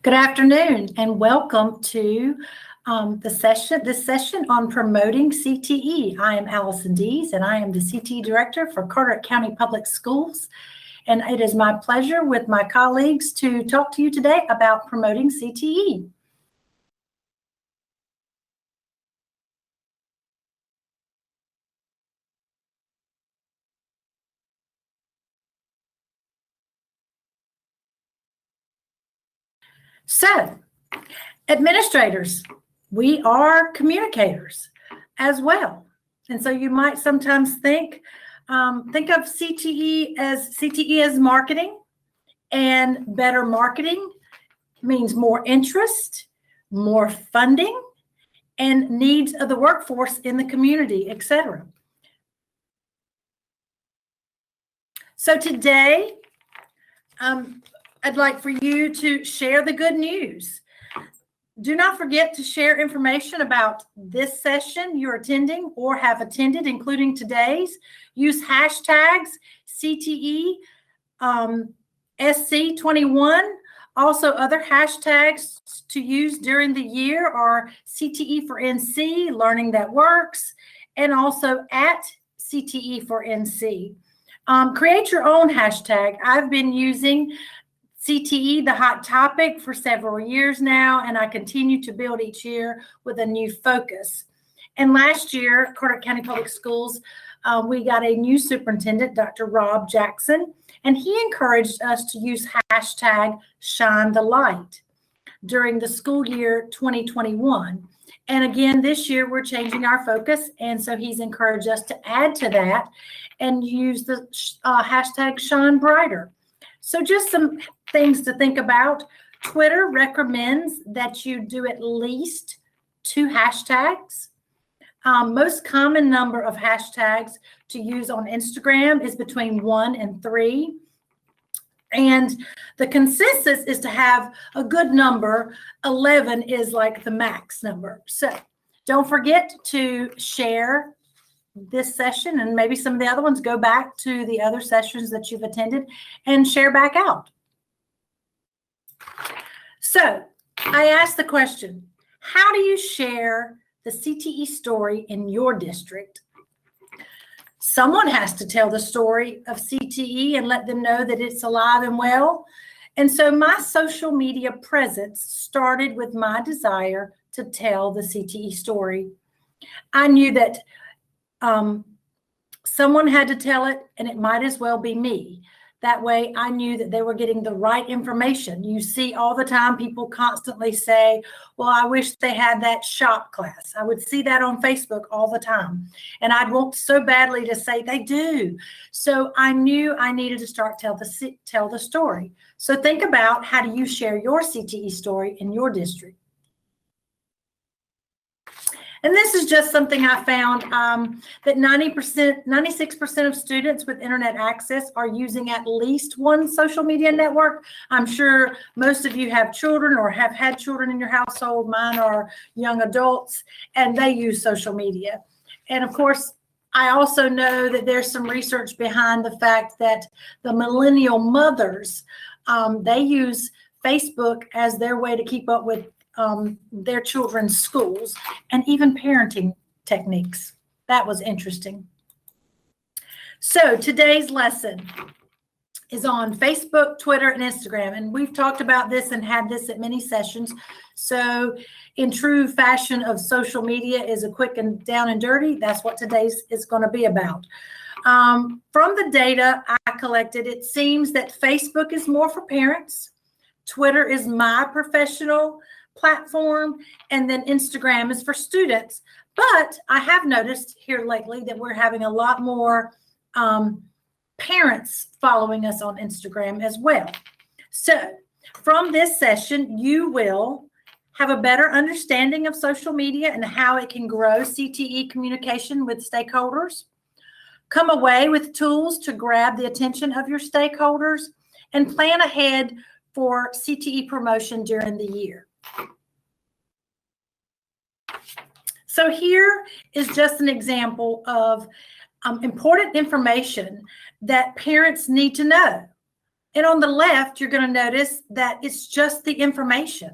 Good afternoon and welcome to this session on promoting CTE. I am Allison Dees and I am the CTE Director for Carteret County Public Schools. And it is my pleasure with my colleagues to talk to you today about promoting CTE. So, administrators, we are communicators as well. And so you might sometimes think of CTE as marketing, and better marketing means more interest, more funding, and needs of the workforce in the community, etc. So today, I'd like for you to share the good news. Do not forget to share information about this session you're attending or have attended, including today's. Use hashtags CTE SC21. Also, other hashtags to use during the year are CTE for NC, Learning That Works, and also at CTE for NC. Create your own hashtag. I've been using CTE, the hot topic, for several years now, and I continue to build each year with a new focus. And last year, Carteret County Public Schools, we got a new superintendent, Dr. Rob Jackson, and he encouraged us to use hashtag Shine the Light during the school year 2021. And again, this year we're changing our focus, and so he's encouraged us to add to that and use the hashtag Shine Brighter. So just some things to think about. Twitter recommends that you do at least 2 hashtags. Most common number of hashtags to use on Instagram is between 1 and 3. And the consensus is to have a good number. 11 is like the max number. So don't forget to share this session, and maybe some of the other ones. Go back to the other sessions that you've attended and share back out. So I asked the question, how do you share the CTE story in your district? Someone has to tell the story of CTE and let them know that it's alive and well. And so my social media presence started with my desire to tell the CTE story. I knew that someone had to tell it, and it might as well be me. That way I knew that they were getting the right information. You see all the time people constantly say, well, I wish they had that shop class. I would see that on Facebook all the time. And I'd want so badly to say they do. So I knew I needed to start tell the story. So think about, how do you share your CTE story in your district? And this is just something I found, that 96% of students with internet access are using at least one social media network. I'm sure most of you have children or have had children in your household. Mine are young adults, and they use social media. And of course, I also know that there's some research behind the fact that the millennial mothers, they use Facebook as their way to keep up with their children's schools and even parenting techniques. That was interesting. So today's lesson is on Facebook, Twitter, and Instagram. And we've talked about this and had this at many sessions. So in true fashion of social media is a quick and down and dirty, that's what today's is going to be about. From the data I collected, it seems that Facebook is more for parents. Twitter is my professional platform, and then Instagram is for students. But I have noticed here lately that we're having a lot more parents following us on Instagram as well. So from this session, you will have a better understanding of social media and how it can grow CTE communication with stakeholders, come away with tools to grab the attention of your stakeholders, and plan ahead for CTE promotion during the year. So here is just an example of important information that parents need to know. And on the left, you're going to notice that it's just the information.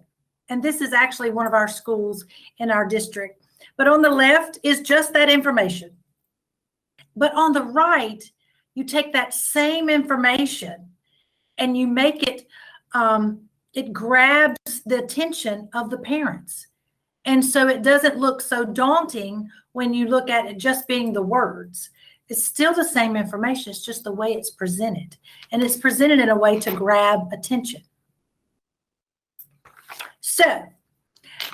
And this is actually one of our schools in our district. But on the left is just that information. But on the right, you take that same information and you make it, it grabs the attention of the parents. And so it doesn't look so daunting when you look at it just being the words. It's still the same information. It's just the way it's presented. And it's presented in a way to grab attention. So,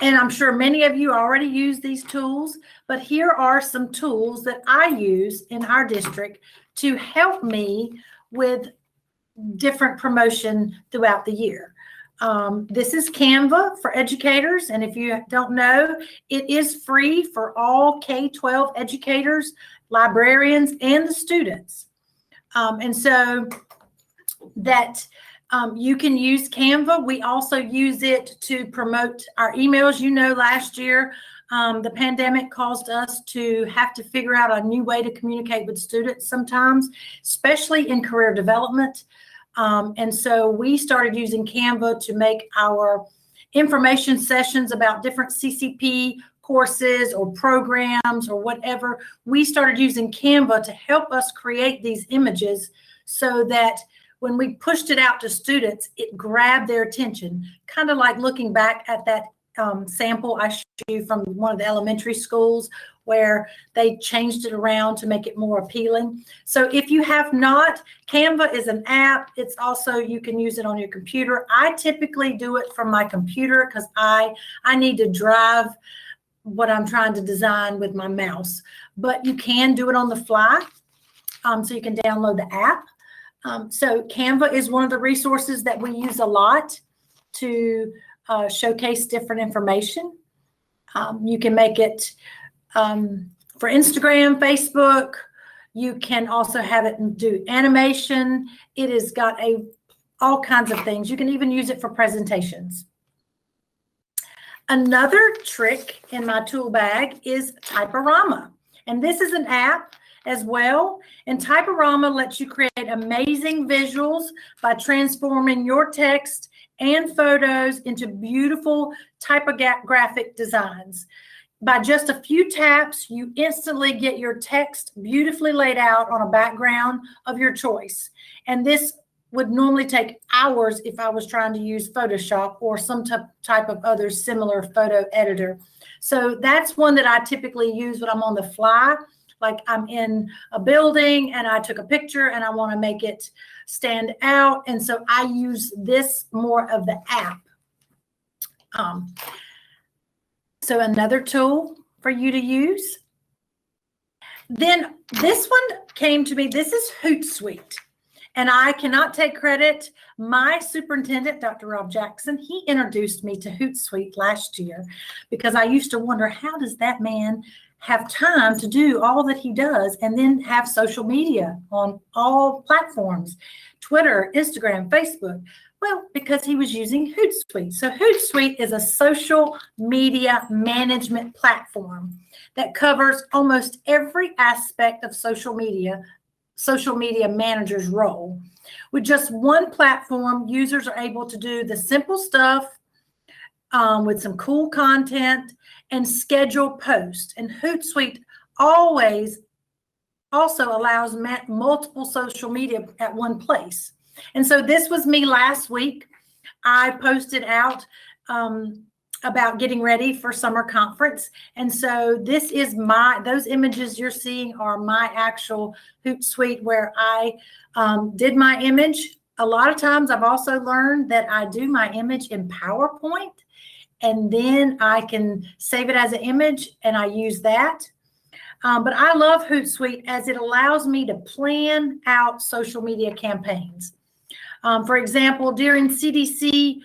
and I'm sure many of you already use these tools, but here are some tools that I use in our district to help me with different promotion throughout the year. This is Canva for educators, and if you don't know, it is free for all K-12 educators, librarians, and the students. And so that you can use Canva. We also use it to promote our emails. You know, last year, the pandemic caused us to have to figure out a new way to communicate with students sometimes, especially in career development. And so we started using Canva to make our information sessions about different CCP courses or programs or whatever. We started using Canva to help us create these images so that when we pushed it out to students, it grabbed their attention, kind of like looking back at that sample I showed you from one of the elementary schools where they changed it around to make it more appealing. So if you have not, Canva is an app. It's also, you can use it on your computer. I typically do it from my computer because I need to drive what I'm trying to design with my mouse. But you can do it on the fly, so you can download the app. So Canva is one of the resources that we use a lot to showcase different information. You can make it for Instagram, Facebook. You can also have it do animation. It has got all kinds of things. You can even use it for presentations. Another trick in my tool bag is typorama. And this is an app as well. And typorama lets you create amazing visuals by transforming your text and photos into beautiful typographic designs. By just a few taps, you instantly get your text beautifully laid out on a background of your choice. And this would normally take hours if I was trying to use Photoshop or some type of other similar photo editor. So that's one that I typically use when I'm on the fly. Like I'm in a building and I took a picture and I want to make it stand out. And so I use this more of the app. So another tool for you to use. Then this one came to me. This is Hootsuite. And I cannot take credit. My superintendent, Dr. Rob Jackson, he introduced me to Hootsuite last year because I used to wonder, how does that man have time to do all that he does and then have social media on all platforms, Twitter, Instagram, Facebook? Well, because he was using Hootsuite. So Hootsuite is a social media management platform that covers almost every aspect of social media manager's role. With just one platform, users are able to do the simple stuff with some cool content and schedule posts. And Hootsuite always also allows multiple social media at one place. And so this was me last week. I posted out about getting ready for summer conference. And so this is those images you're seeing are my actual Hootsuite where I did my image. A lot of times I've also learned that I do my image in PowerPoint and then I can save it as an image and I use that. But I love Hootsuite as it allows me to plan out social media campaigns. For example, during CDC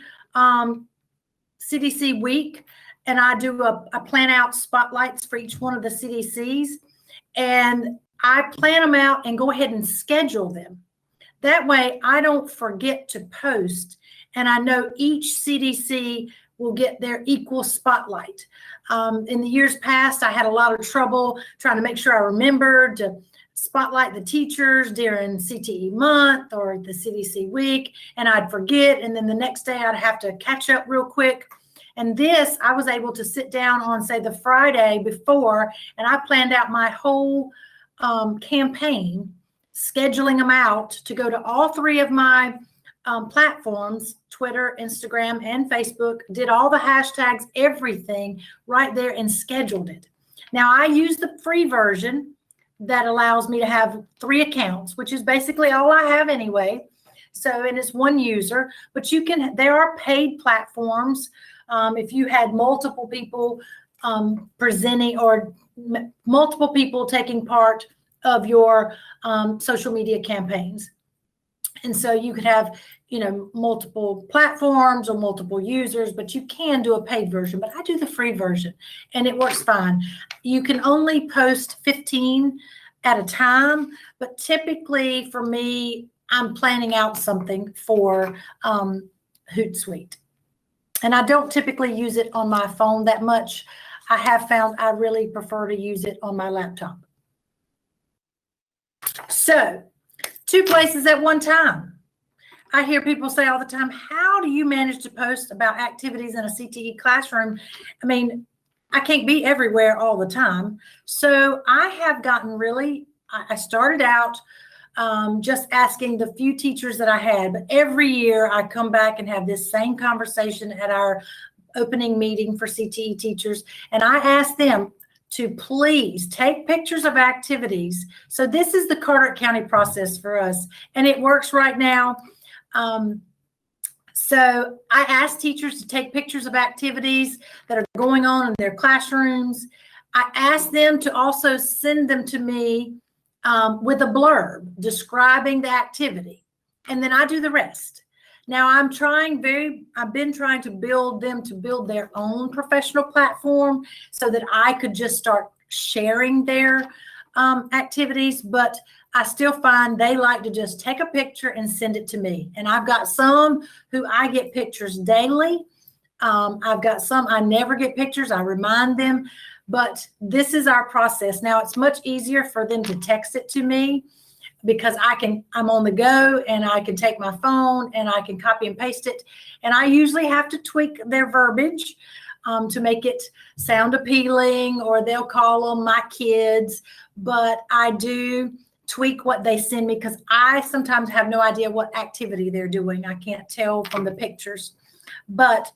week, and I do I plan out spotlights for each one of the CDCs, and I plan them out and go ahead and schedule them. That way I don't forget to post, and I know each CDC will get their equal spotlight. In the years past, I had a lot of trouble trying to make sure I remembered to spotlight the teachers during CTE month or the CDC week, and I'd forget, and then the next day I'd have to catch up real quick. And this, I was able to sit down on, say, the Friday before, and I planned out my whole campaign, scheduling them out to go to all 3 of my platforms, Twitter, Instagram, and Facebook, did all the hashtags, everything right there, and scheduled it. Now, I use the free version that allows me to have 3 accounts, which is basically all I have anyway. So, and it's 1 user, but you can, there are paid platforms. If you had multiple people presenting or multiple people taking part of your social media campaigns. And so you could have, you know, multiple platforms or multiple users, but you can do a paid version. But I do the free version and it works fine. You can only post 15 at a time, but typically for me, I'm planning out something for Hootsuite. And I don't typically use it on my phone that much. I have found I really prefer to use it on my laptop. So, 2 places at one time. I hear people say all the time, how do you manage to post about activities in a CTE classroom? I mean, I can't be everywhere all the time. So I have gotten really, I started out just asking the few teachers that I had, but every year I come back and have this same conversation at our opening meeting for CTE teachers. And I ask them to please take pictures of activities. So this is the Carteret County process for us, and it works right now. So I ask teachers to take pictures of activities that are going on in their classrooms. I ask them to also send them to me with a blurb describing the activity, and then I do the rest. Now I've been trying to build them to build their own professional platform so that I could just start sharing their activities, but I still find they like to just take a picture and send it to me. And I've got some who I get pictures daily. I've got some I never get pictures. I remind them, but this is our process. Now it's much easier for them to text it to me because I'm on the go and I can take my phone and I can copy and paste it. And I usually have to tweak their verbiage to make it sound appealing, or they'll call them my kids, but I do tweak what they send me because I sometimes have no idea what activity they're doing. I can't tell from the pictures. But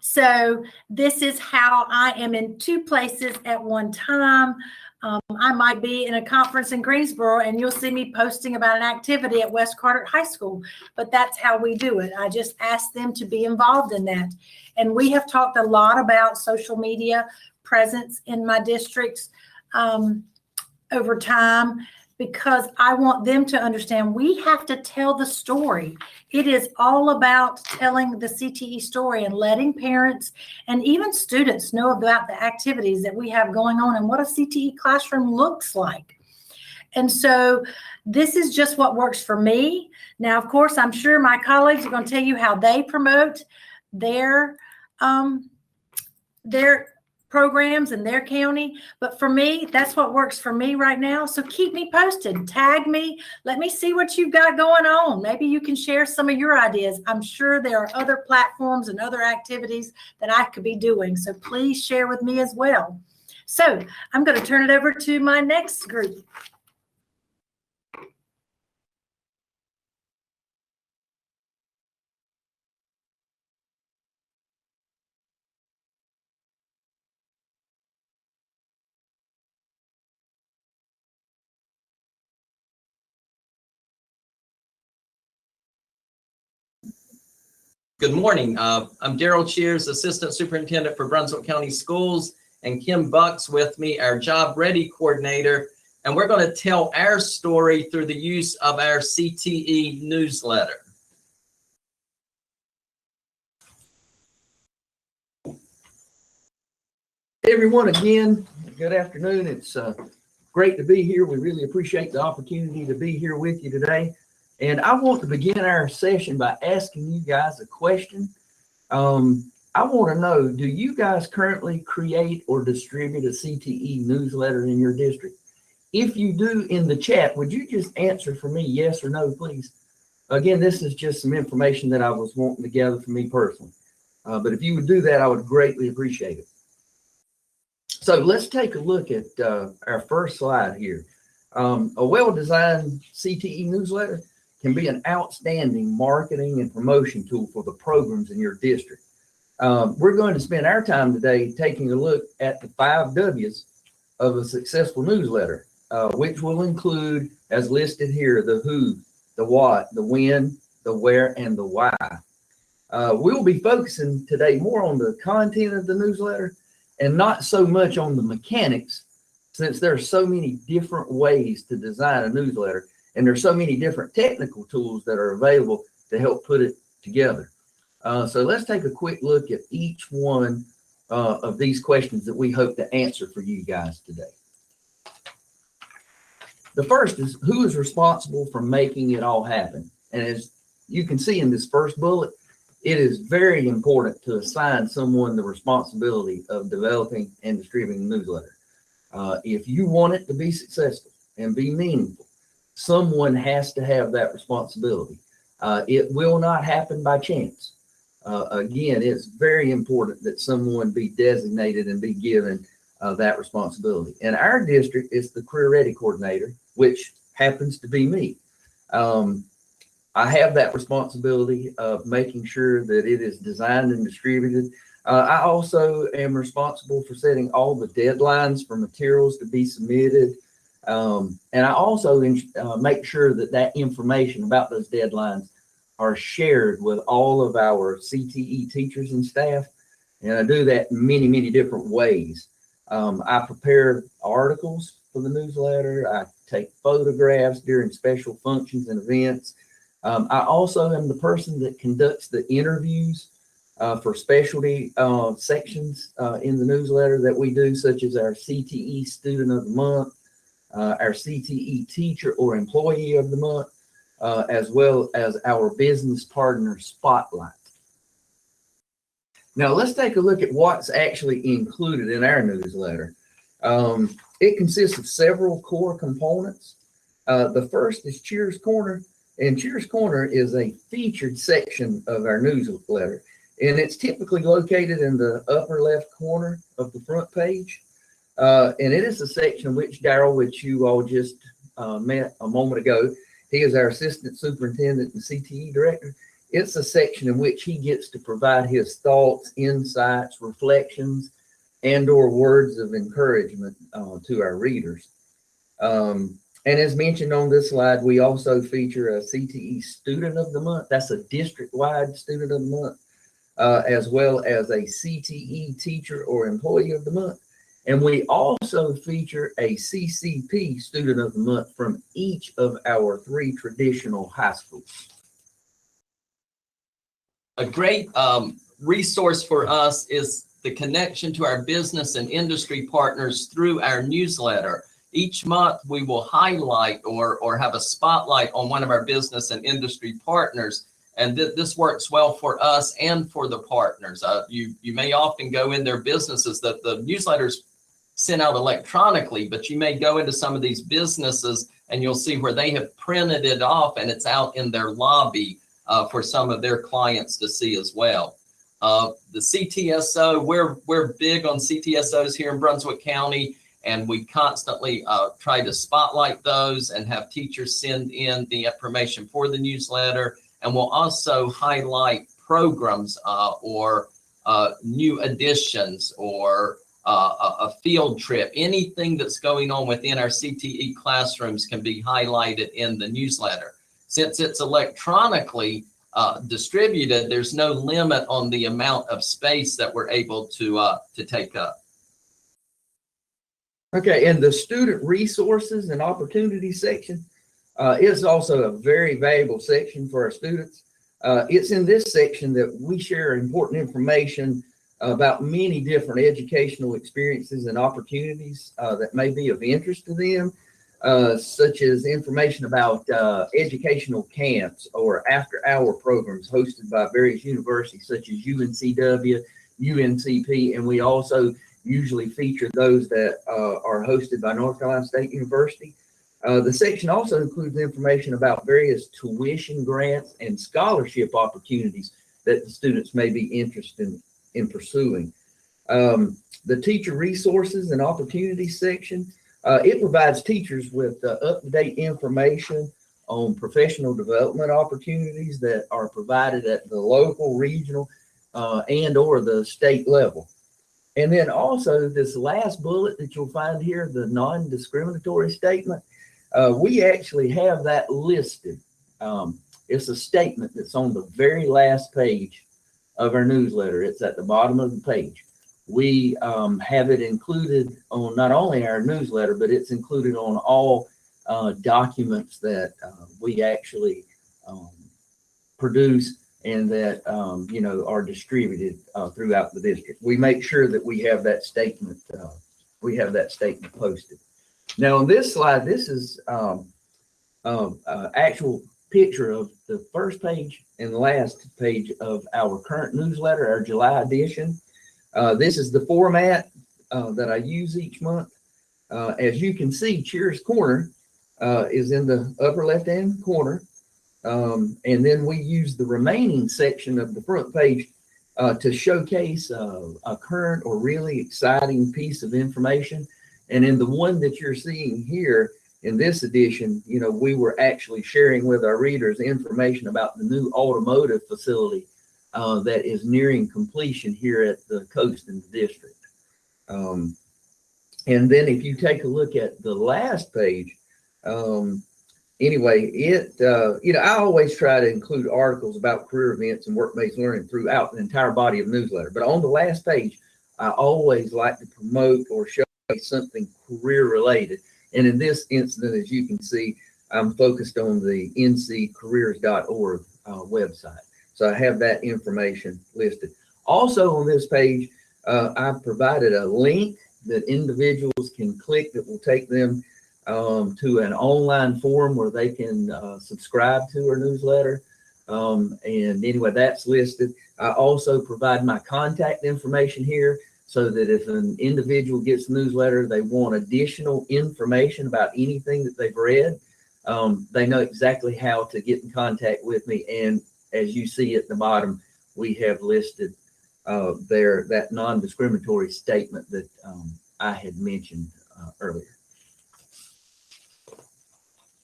so this is how I am in 2 places at one time. I might be in a conference in Greensboro and you'll see me posting about an activity at West Carteret High School, but that's how we do it. I just ask them to be involved in that. And we have talked a lot about social media presence in my districts over time, because I want them to understand we have to tell the story. It is all about telling the CTE story and letting parents and even students know about the activities that we have going on and what a CTE classroom looks like. And so this is just what works for me. Now, of course, I'm sure my colleagues are going to tell you how they promote their programs in their county, but for me, that's what works for me right now. So keep me posted, tag me, let me see what you've got going on. Maybe you can share some of your ideas. I'm sure there are other platforms and other activities that I could be doing, so please share with me as well. So I'm going to turn it over to my next group. Good morning. I'm Daryl Cheers, Assistant Superintendent for Brunswick County Schools, and Kim Bucks with me, our Job Ready Coordinator. And we're going to tell our story through the use of our CTE newsletter. Hey everyone, again, good afternoon. It's great to be here. We really appreciate the opportunity to be here with you today. And I want to begin our session by asking you guys a question. I want to know, do you guys currently create or distribute a CTE newsletter in your district? If you do in the chat, would you just answer for me, yes or no, please? Again, this is just some information that I was wanting to gather for me personally. But if you would do that, I would greatly appreciate it. So let's take a look at our first slide here. A well-designed CTE newsletter can be an outstanding marketing and promotion tool for the programs in your district. We're going to spend our time today taking a look at the 5 W's of a successful newsletter, which will include, as listed here, the who, the what, the when, the where, and the why. We'll be focusing today more on the content of the newsletter and not so much on the mechanics, since there are so many different ways to design a newsletter, and there's so many different technical tools that are available to help put it together. So let's take a quick look at each one of these questions that we hope to answer for you guys today. The first is, who is responsible for making it all happen? And as you can see in this first bullet, it is very important to assign someone the responsibility of developing and distributing the newsletter. If you want it to be successful and be meaningful, someone has to have that responsibility. It will not happen by chance. Again, it's very important that someone be designated and be given that responsibility. In our district, it's the Career Ready Coordinator, which happens to be me. I have that responsibility of making sure that it is designed and distributed. I also am responsible for setting all the deadlines for materials to be submitted. And I also make sure that that information about those deadlines are shared with all of our CTE teachers and staff. And I do that in many, many different ways. I prepare articles for the newsletter. I take photographs during special functions and events. I also am the person that conducts the interviews for specialty sections in the newsletter that we do, such as our CTE Student of the Month, our CTE Teacher or Employee of the Month, as well as our Business Partner Spotlight. Now let's take a look at what's actually included in our newsletter. It consists of several core components. The first is Cheers Corner, and Cheers Corner is a featured section of our newsletter, and it's typically located in the upper left corner of the front page. And it is a section which Daryl, which you all just met a moment ago, he is our Assistant Superintendent and CTE Director. It's a section in which he gets to provide his thoughts, insights, reflections, and or words of encouragement to our readers. And as mentioned on this slide, we also feature a CTE Student of the Month. That's a district-wide Student of the Month, as well as a CTE Teacher or Employee of the Month. And we also feature a CCP Student of the Month from each of our 3 traditional high schools. A great resource for us is the connection to our business and industry partners through our newsletter. Each month we will highlight or have a spotlight on one of our business and industry partners. And this works well for us and for the partners. You may often go in their businesses, that the newsletters sent out electronically, but you may go into some of these businesses and you'll see where they have printed it off and it's out in their lobby for some of their clients to see as well. The CTSO, we're big on CTSOs here in Brunswick County, and we constantly try to spotlight those and have teachers send in the information for the newsletter. And we'll also highlight programs or new additions or a field trip. Anything that's going on within our CTE classrooms can be highlighted in the newsletter. Since it's electronically distributed, there's no limit on the amount of space that we're able to take up. Okay, and the student resources and opportunities section is also a very valuable section for our students. It's in this section that we share important information about many different educational experiences and opportunities that may be of interest to them, such as information about educational camps or after-hour programs hosted by various universities such as UNCW, UNCP, and we also usually feature those that are hosted by North Carolina State University. The section also includes information about various tuition grants and scholarship opportunities that the students may be interested in pursuing. The teacher resources and opportunities section, it provides teachers with up-to-date information on professional development opportunities that are provided at the local, regional, and or the state level. And then also this last bullet that you'll find here, the non-discriminatory statement, we actually have that listed. It's a statement that's on the very last page of our newsletter. It's at the bottom of the page. We have it included on not only our newsletter, but it's included on all documents that we actually produce and that are distributed throughout the district. We make sure that we have that statement. We have that statement posted. Now on this slide, this is actual picture of the first page and last page of our current newsletter, our July edition. This is the format that I use each month. As you can see, Cheers Corner is in the upper left-hand corner. And then we use the remaining section of the front page to showcase a current or really exciting piece of information. And in the one that you're seeing here in this edition, we were actually sharing with our readers information about the new automotive facility that is nearing completion here at the coast in the district. And then if you take a look at the last page, anyway, I always try to include articles about career events and work-based learning throughout the entire body of the newsletter. But on the last page, I always like to promote or show something career-related. And in this incident, as you can see, I'm focused on the nccareers.org website. So I have that information listed. Also on this page, I've provided a link that individuals can click that will take them to an online form where they can subscribe to our newsletter. And anyway, that's listed. I also provide my contact information here so that if an individual gets the newsletter, they want additional information about anything that they've read, they know exactly how to get in contact with me. And as you see at the bottom, we have listed there that non-discriminatory statement that I had mentioned earlier.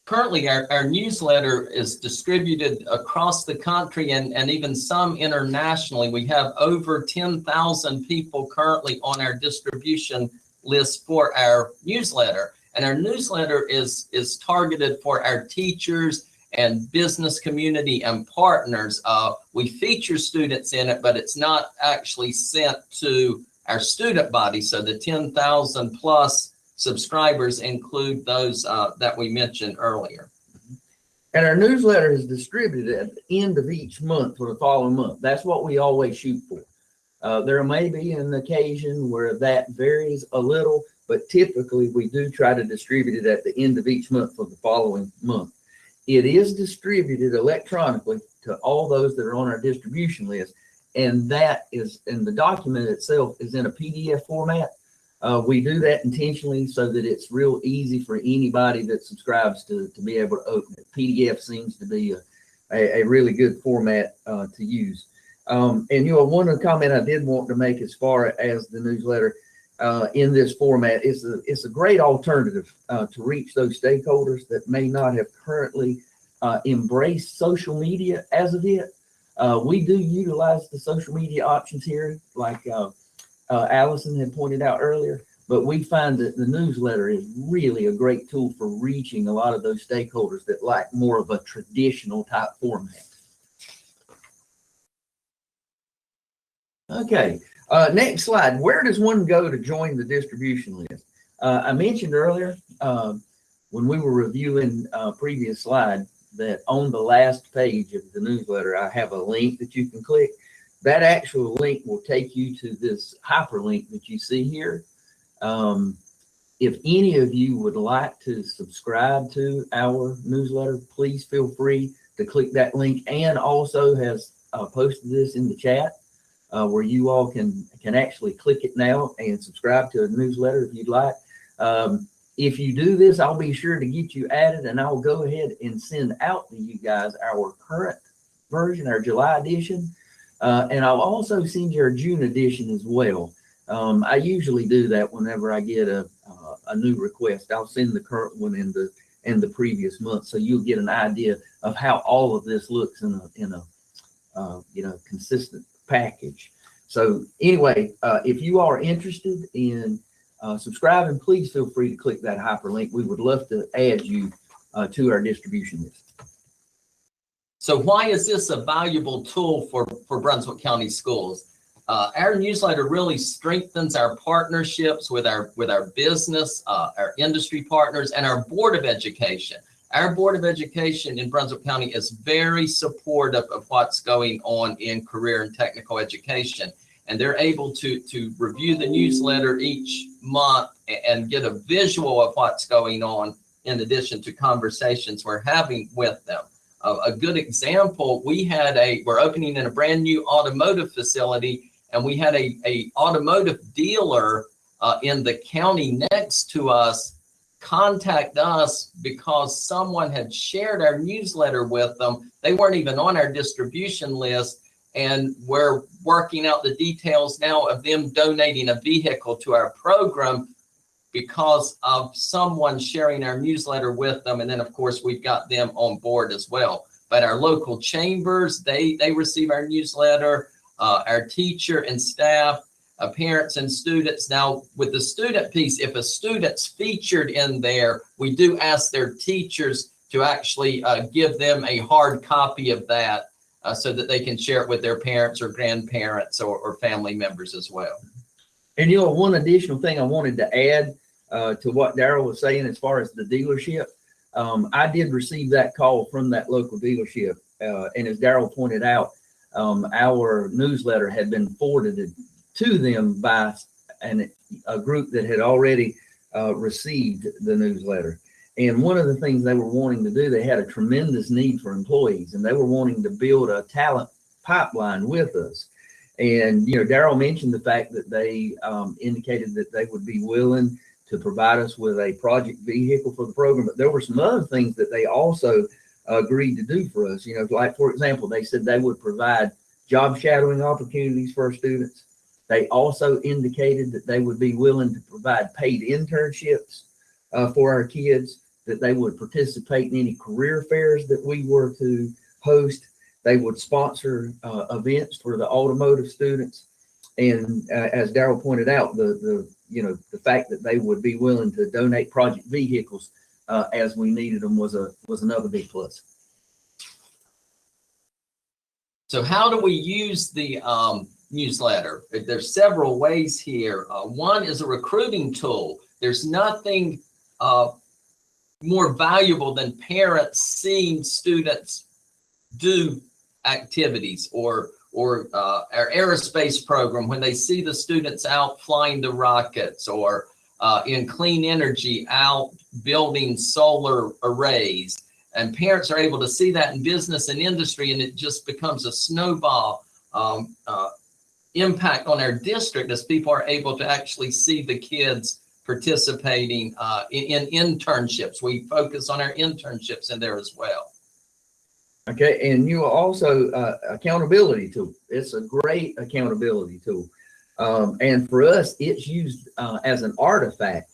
Currently, our newsletter is distributed across the country and even some internationally. We have over 10,000 people currently on our distribution list for our newsletter. And our newsletter is targeted for our teachers and business community and partners. We feature students in it, but it's not actually sent to our student body. So the 10,000 plus subscribers include those that we mentioned earlier. And our newsletter is distributed at the end of each month for the following month. That's what we always shoot for. There may be an occasion where that varies a little, but typically we do try to distribute it at the end of each month for the following month. It is distributed electronically to all those that are on our distribution list, and that is, and the document itself is in a PDF format. We do that intentionally so that it's real easy for anybody that subscribes to be able to open it. PDF seems to be a really good format to use. And one comment I did want to make as far as the newsletter in this format is it's a great alternative to reach those stakeholders that may not have currently embraced social media as of yet. We do utilize the social media options here, like Allison had pointed out earlier, but we find that the newsletter is really a great tool for reaching a lot of those stakeholders that like more of a traditional type format. Okay, next slide. Where does one go to join the distribution list? I mentioned earlier when we were reviewing a previous slide that on the last page of the newsletter, I have a link that you can click. That actual link will take you to this hyperlink that you see here. If any of you would like to subscribe to our newsletter, please feel free to click that link, and also has posted this in the chat. where you all can actually click it now and subscribe to a newsletter if you'd like. If you do this, I'll be sure to get you added, and I'll go ahead and send out to you guys our current version, our July edition. And I'll also send you our June edition as well. I usually do that whenever I get a new request. I'll send the current one and the previous month, so you'll get an idea of how all of this looks in a consistent package. So anyway, if you are interested in subscribing, please feel free to click that hyperlink. We would love to add you to our distribution list. So why is this a valuable tool for Brunswick County Schools? Our newsletter really strengthens our partnerships with our business, our industry partners, and our Board of Education. Our Board of Education in Brunswick County is very supportive of what's going on in career and technical education. And they're able to review the newsletter each month and get a visual of what's going on in addition to conversations we're having with them. A good example, we're opening in a brand new automotive facility, and we had a automotive dealer in the county next to us contact us because someone had shared our newsletter with them. They weren't even on our distribution list. And we're working out the details now of them donating a vehicle to our program because of someone sharing our newsletter with them. And then, of course, we've got them on board as well. But our local chambers, they receive our newsletter, our teacher and staff, parents and students. Now, with the student piece, if a student's featured in there, we do ask their teachers to actually give them a hard copy of that. So that they can share it with their parents or grandparents or family members as well. And one additional thing I wanted to add to what Darryl was saying as far as the dealership. I did receive that call from that local dealership. And as Darryl pointed out, our newsletter had been forwarded to them by a group that had already received the newsletter. And one of the things they were wanting to do, they had a tremendous need for employees, and they were wanting to build a talent pipeline with us. And, Darryl mentioned the fact that they indicated that they would be willing to provide us with a project vehicle for the program. But there were some other things that they also agreed to do for us. Like, for example, they said they would provide job shadowing opportunities for our students. They also indicated that they would be willing to provide paid internships for our kids, that they would participate in any career fairs that we were to host. They would sponsor events for the automotive students. And as Darryl pointed out, the fact that they would be willing to donate project vehicles as we needed them was another big plus. So how do we use the newsletter? There's several ways here. One is a recruiting tool. There's nothing more valuable than parents seeing students do activities or our aerospace program, when they see the students out flying the rockets, or in clean energy out building solar arrays. And parents are able to see that in business and industry, and it just becomes a snowball impact on our district as people are able to actually see the kids participating in internships. We focus on our internships in there as well. Okay, and you also accountability tool. It's a great accountability tool. And for us, it's used as an artifact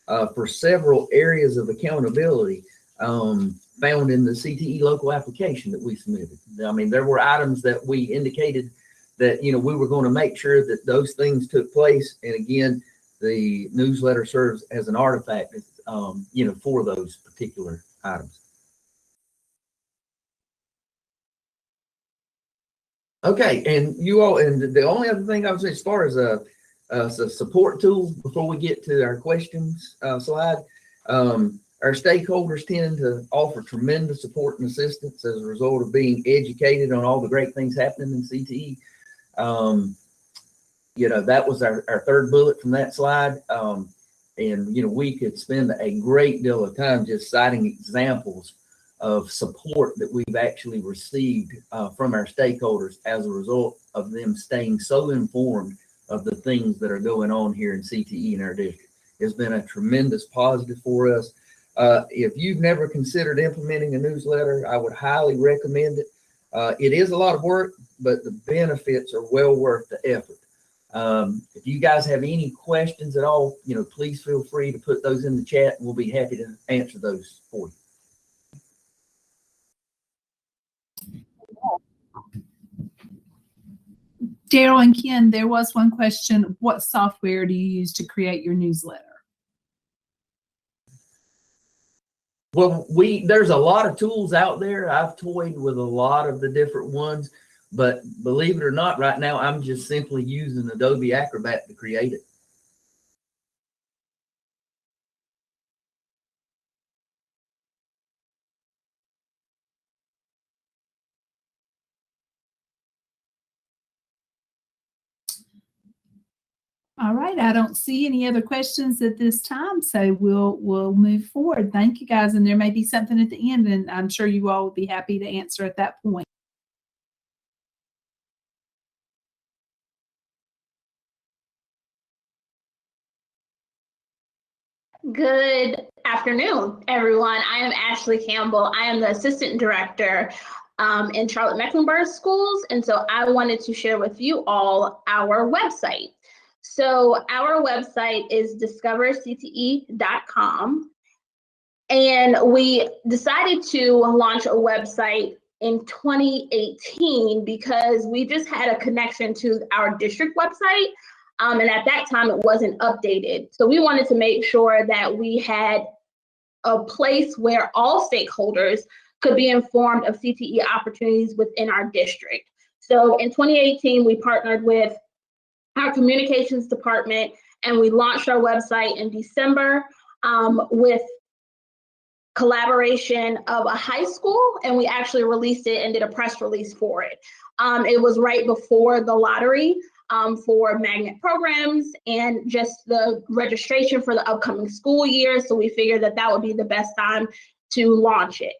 for several areas of accountability found in the CTE local application that we submitted. I mean, there were items that we indicated that, we were going to make sure that those things took place. And again, the newsletter serves as an artifact, for those particular items. Okay, and the only other thing I would say as far as a support tool before we get to our questions slide, our stakeholders tend to offer tremendous support and assistance as a result of being educated on all the great things happening in CTE. That was our third bullet from that slide. And we could spend a great deal of time just citing examples of support that we've actually received from our stakeholders as a result of them staying so informed of the things that are going on here in CTE in our district. It's been a tremendous positive for us. If you've never considered implementing a newsletter, I would highly recommend it. It is a lot of work, but the benefits are well worth the effort. If you guys have any questions at all, please feel free to put those in the chat, and we'll be happy to answer those for you. Daryl and Ken, there was one question. What software do you use to create your newsletter? Well, there's a lot of tools out there. I've toyed with a lot of the different ones, but believe it or not, right now I'm just simply using Adobe Acrobat to create it. All right, I don't see any other questions at this time, so we'll move forward. Thank you guys, and there may be something at the end, and I'm sure you all will be happy to answer at that point. Good afternoon, everyone. I am Ashley Campbell. I am the Assistant Director in Charlotte-Mecklenburg Schools, and so I wanted to share with you all our website. So our website is discovercte.com, and we decided to launch a website in 2018 because we just had a connection to our district website. And at that time, it wasn't updated. So we wanted to make sure that we had a place where all stakeholders could be informed of CTE opportunities within our district. So in 2018, we partnered with our communications department, and we launched our website in December with collaboration of a high school, and we actually released it and did a press release for it. It was right before the lottery for magnet programs and just the registration for the upcoming school year. So we figured that that would be the best time to launch it.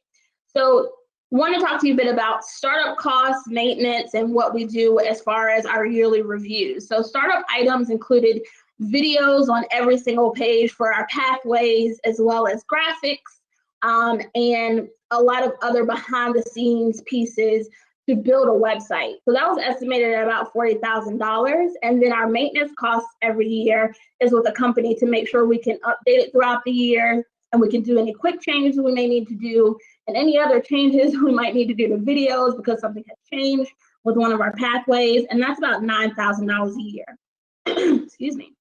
So I want to talk to you a bit about startup costs, maintenance, and what we do as far as our yearly reviews. So startup items included videos on every single page for our pathways, as well as graphics, and a lot of other behind the scenes pieces to build a website. So that was estimated at about $40,000. And then our maintenance costs every year is with the company to make sure we can update it throughout the year, and we can do any quick changes we may need to do, and any other changes we might need to do to videos because something has changed with one of our pathways. And that's about $9,000 a year. Excuse me.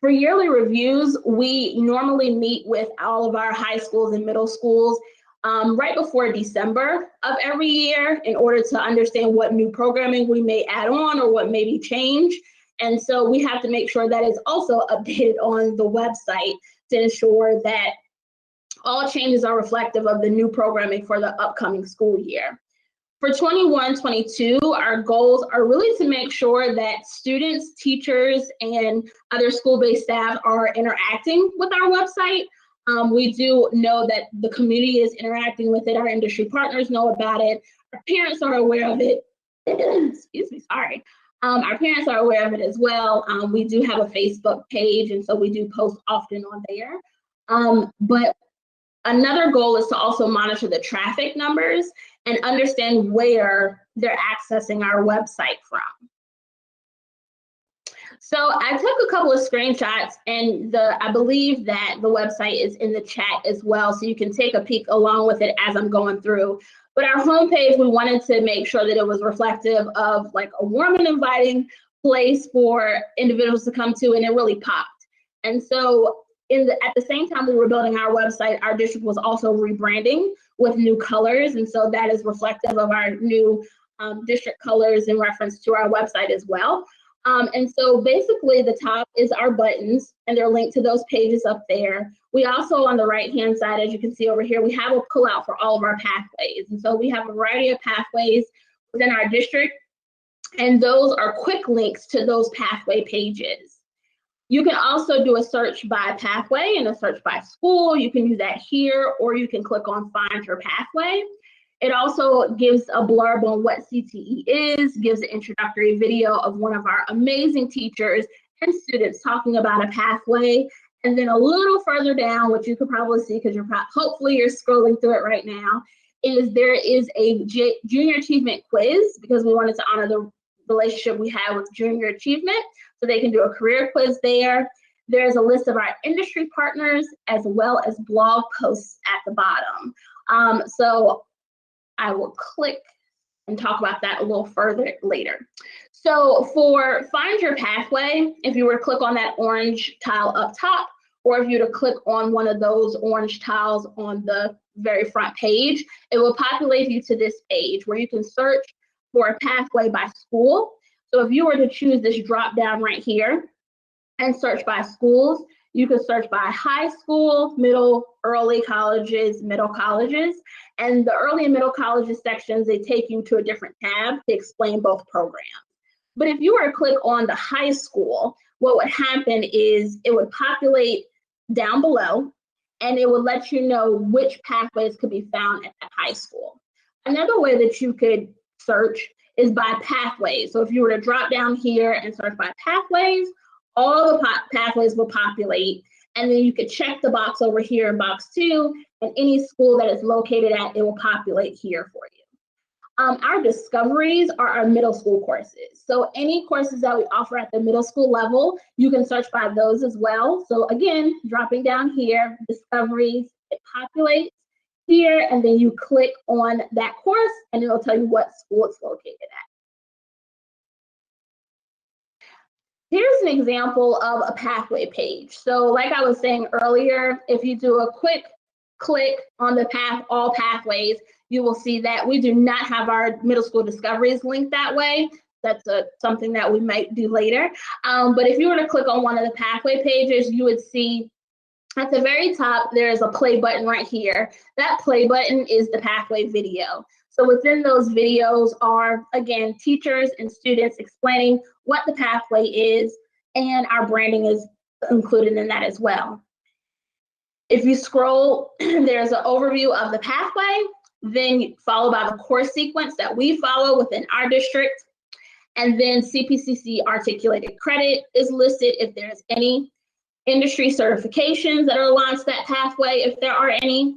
For yearly reviews, we normally meet with all of our high schools and middle schools right before December of every year in order to understand what new programming we may add on or what may be changed. And so we have to make sure that it's also updated on the website to ensure that all changes are reflective of the new programming for the upcoming school year. For 21-22, our goals are really to make sure that students, teachers, and other school-based staff are interacting with our website. We do know that the community is interacting with it. Our industry partners know about it. Our parents are aware of it. Excuse me, sorry. Our parents are aware of it as well. We do have a Facebook page, and so we do post often on there. But another goal is to also monitor the traffic numbers and understand where they're accessing our website from. So I took a couple of screenshots, and I believe that the website is in the chat as well, so you can take a peek along with it as I'm going through. But our homepage, we wanted to make sure that it was reflective of like a warm and inviting place for individuals to come to, and it really popped. And so at the same time we were building our website, our district was also rebranding with new colors, and so that is reflective of our new district colors in reference to our website as well. And so basically the top is our buttons, and they're linked to those pages up there. We also, on the right-hand side, as you can see over here, we have a pull-out for all of our pathways. And so we have a variety of pathways within our district, and those are quick links to those pathway pages. You can also do a search by pathway and a search by school. You can use that here, or you can click on Find Your Pathway. It also gives a blurb on what CTE is, gives an introductory video of one of our amazing teachers and students talking about a pathway. And then a little further down, which you could probably see because hopefully you're scrolling through it right now, is there is a junior achievement quiz, because we wanted to honor the relationship we have with junior achievement. So they can do a career quiz there. There's a list of our industry partners as well as blog posts at the bottom. So I will click and talk about that a little further later. So for Find Your Pathway, if you were to click on that orange tile up top, or if you were to click on one of those orange tiles on the very front page, it will populate you to this page where you can search for a pathway by school. So if you were to choose this drop down right here and search by schools, you can search by high school, middle, early colleges, middle colleges. And the early and middle colleges sections, they take you to a different tab to explain both programs. But if you were to click on the high school, what would happen is it would populate down below, and it would let you know which pathways could be found at that high school. Another way that you could search is by pathways. So if you were to drop down here and search by pathways, all the pathways will populate, and then you could check the box over here in box 2, and any school that it's located at, it will populate here for you. Our discoveries are our middle school courses. So any courses that we offer at the middle school level, you can search by those as well. So again, dropping down here, discoveries, it populates here, and then you click on that course and it'll tell you what school it's located at. Here's an example of a pathway page. So like I was saying earlier, if you do a quick click on the all pathways, you will see that we do not have our middle school discoveries linked that way. That's something that we might do later. But if you were to click on one of the pathway pages, you would see at the very top, there is a play button right here. That play button is the pathway video. So within those videos are, again, teachers and students explaining what the pathway is, and our branding is included in that as well. If you scroll, there's an overview of the pathway, then followed by the course sequence that we follow within our district. And then CPCC articulated credit is listed if there's any, industry certifications that are aligned to that pathway if there are any,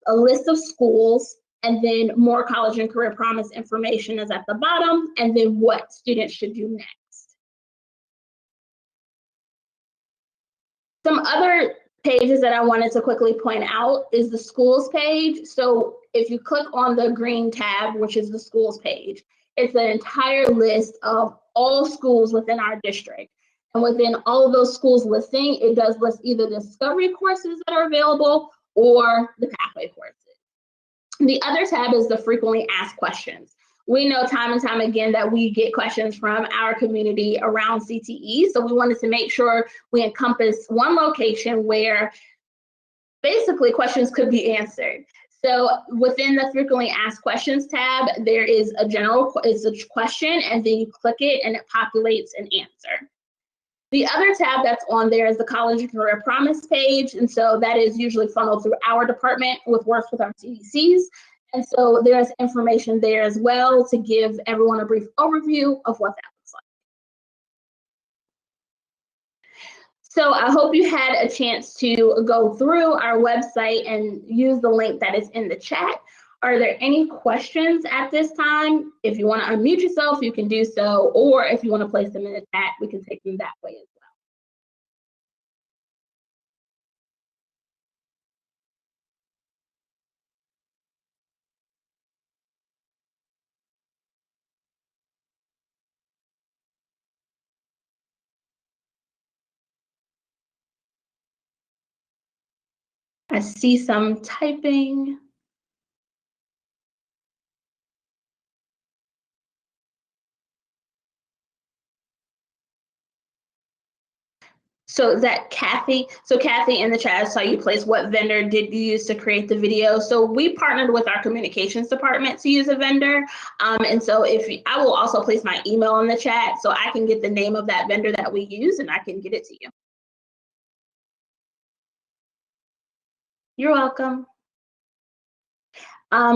a list of schools, and then more college and career promise information is at the bottom, and then what students should do next. Some other pages that I wanted to quickly point out is the schools page. So if you click on the green tab, which is the schools page, it's an entire list of all schools within our district. And within all of those schools listing, it does list either the discovery courses that are available or the pathway courses. The other tab is the frequently asked questions. We know time and time again that we get questions from our community around CTE, so we wanted to make sure we encompass one location where basically questions could be answered. So within the frequently asked questions tab, there is a it's a question, and then you click it and it populates an answer. The other tab that's on there is the College and Career Promise page, and so that is usually funneled through our department with works with our CDCs. And so there's information there as well to give everyone a brief overview of what that looks like. So I hope you had a chance to go through our website and use the link that is in the chat. Are there any questions at this time? If you want to unmute yourself, you can do so, or if you want to place them in the chat, we can take them that way as well. I see some typing. So is that Kathy? So Kathy in the chat, I saw you place what vendor did you use to create the video? So we partnered with our communications department to use a vendor. And so I will also place my email in the chat so I can get the name of that vendor that we use and I can get it to you. You're welcome.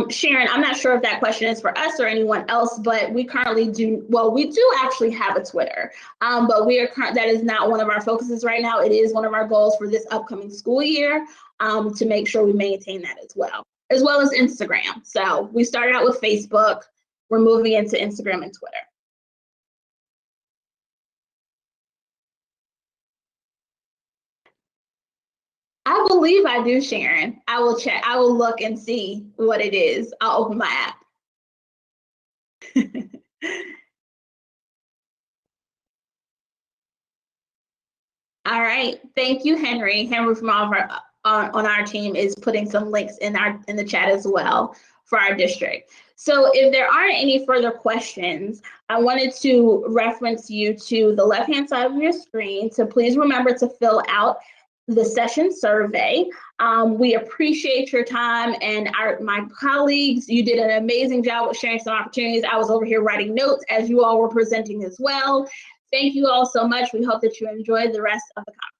Sharon, I'm not sure if that question is for us or anyone else, but we currently do, well, we do actually have a Twitter, but that is not one of our focuses right now. It is one of our goals for this upcoming school year, to make sure we maintain that as well as Instagram. So we started out with Facebook. We're moving into Instagram and Twitter. I believe I do, Sharon. I will check. I will look and see what it is. I'll open my app. All right. Thank you, Henry. Henry from all of our on our team is putting some links in the chat as well for our district. So if there aren't any further questions, I wanted to reference you to the left-hand side of your screen to please remember to fill out the session survey. We appreciate your time, and my colleagues, you did an amazing job with sharing some opportunities. I was over here writing notes as you all were presenting as well. Thank you all so much. We hope that you enjoyed the rest of the conference.